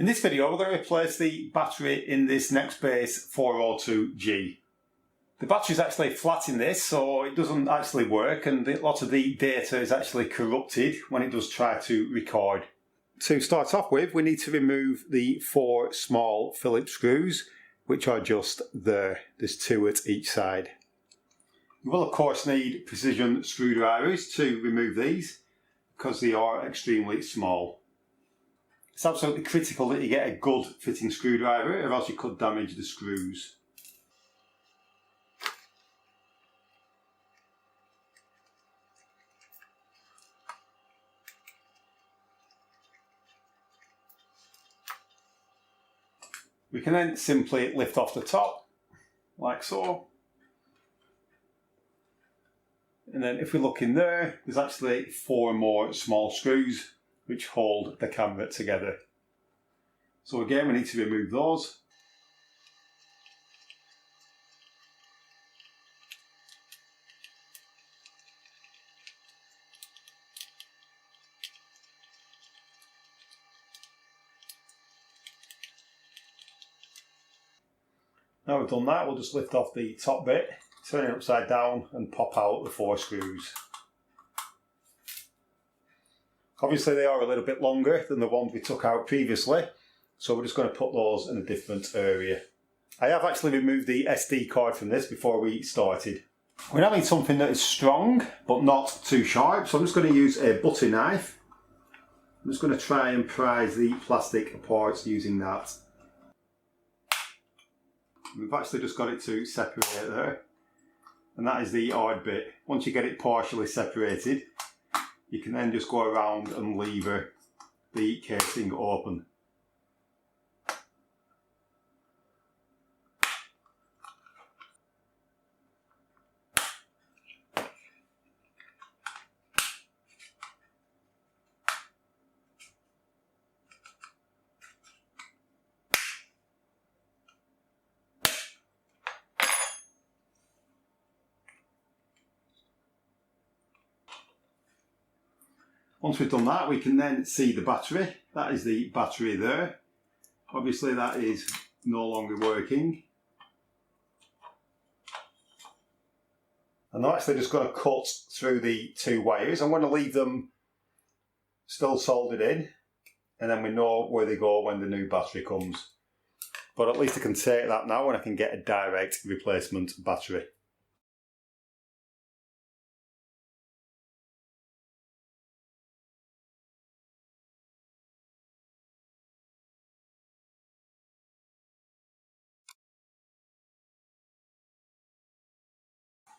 In this video we're going to replace the battery in this Nextbase 402G. The battery is actually flat in this, so it doesn't actually work, and a lot of the data is actually corrupted when it does try to record. To start off with, we need to remove the 4 small Phillips screws, which are just there. There's 2 at each side. You will of course need precision screwdrivers to remove these, because they are extremely small. It's absolutely critical that you get a good fitting screwdriver, or else you could damage the screws. We can then simply lift off the top, like so. And then if we look in there, there's actually 4 more small screws which hold the camera together. So again, we need to remove those. Now we've done that, we'll just lift off the top bit, turn it upside down and pop out the 4 screws. Obviously they are a little bit longer than the ones we took out previously, so we're just going to put those in a different area. I have actually removed the SD card from this before we started. We now need something that is strong but not too sharp, so I'm just going to use a butter knife. I'm just going to try and prise the plastic apart using that. We've actually just got it to separate there, and that is the hard bit. Once you get it partially separated, you can then just go around and lever the casing open. Once we've done that, we can then see the battery. That is the battery there. Obviously that is no longer working. I'm actually just going to cut through the 2 wires. I'm going to leave them still soldered in, and then we know where they go when the new battery comes. But at least I can take that now and I can get a direct replacement battery.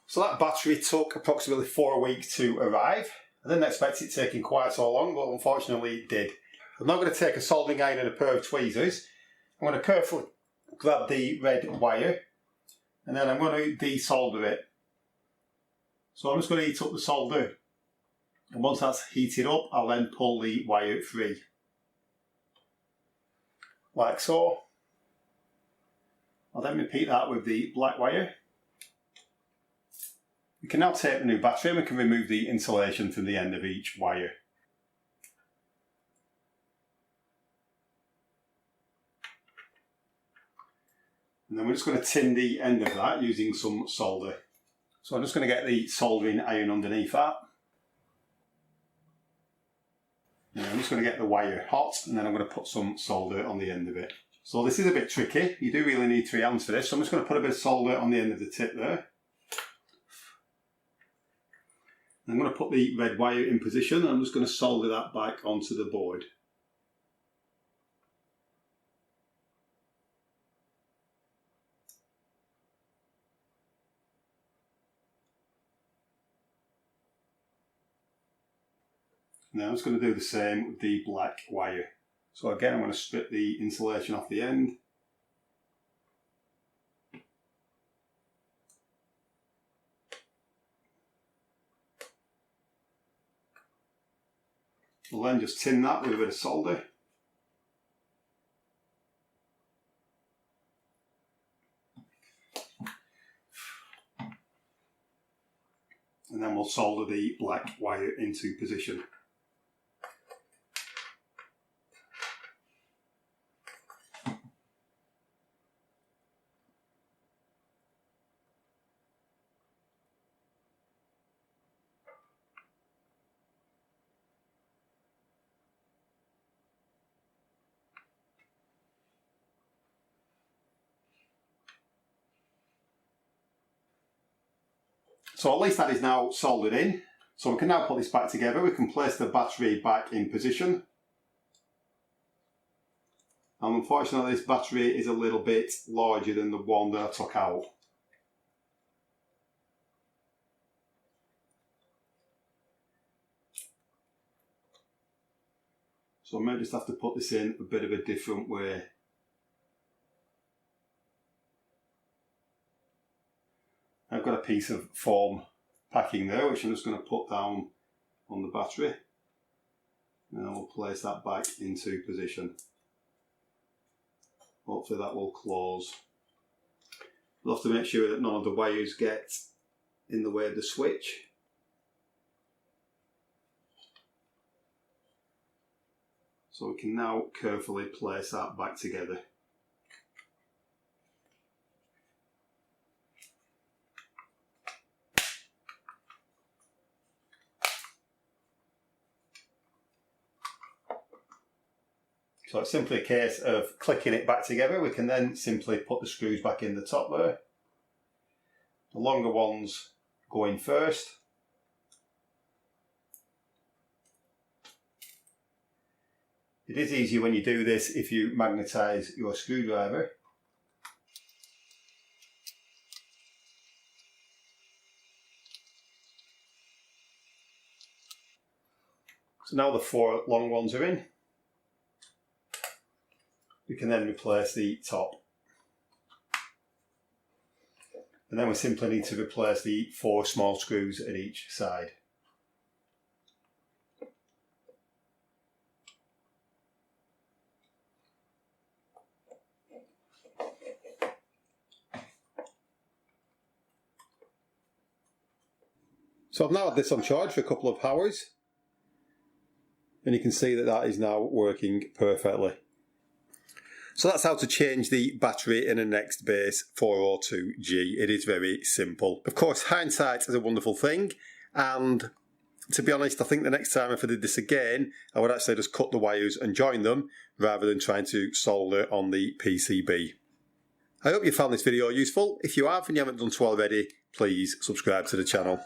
So that battery took approximately 4 weeks to arrive. I didn't expect it taking quite so long, but unfortunately it did. I'm now going to take a soldering iron and a pair of tweezers. I'm going to carefully grab the red wire, and then I'm going to desolder it. So I'm just going to heat up the solder, and once that's heated up, I'll then pull the wire free. Like so. I'll then repeat that with the black wire. We can now take the new battery and we can remove the insulation from the end of each wire. And then we're just going to tin the end of that using some solder. So I'm just going to get the soldering iron underneath that. And I'm just going to get the wire hot, and then I'm going to put some solder on the end of it. So this is a bit tricky. You do really need 3 hands for this. So I'm just going to put a bit of solder on the end of the tip there. I'm going to put the red wire in position. I'm just going to solder that back onto the board. Now I'm just going to do the same with the black wire. So again, I'm going to strip the insulation off the end. We'll then just tin that with a bit of solder. And then we'll solder the black wire into position. So at least that is now soldered in. So we can now put this back together. We can place the battery back in position. And unfortunately this battery is a little bit larger than the one that I took out. So I may just have to put this in a bit of a different way. I've got a piece of foam packing there which I'm just going to put down on the battery. And I will place that back into position. Hopefully that will close. We'll have to make sure that none of the wires get in the way of the switch. So we can now carefully place that back together. So it's simply a case of clicking it back together. We can then simply put the screws back in the top there. The longer ones go in first. It is easier when you do this if you magnetise your screwdriver. So now the 4 long ones are in. We can then replace the top. And then we simply need to replace the 4 small screws at each side. So I've now had this on charge for a couple of hours. And you can see that that is now working perfectly. So that's how to change the battery in a Nextbase 402G. It is very simple. Of course, hindsight is a wonderful thing, and to be honest, I think the next time if I did this again, I would actually just cut the wires and join them rather than trying to solder on the PCB. I hope you found this video useful. If you have and you haven't done so already, please subscribe to the channel.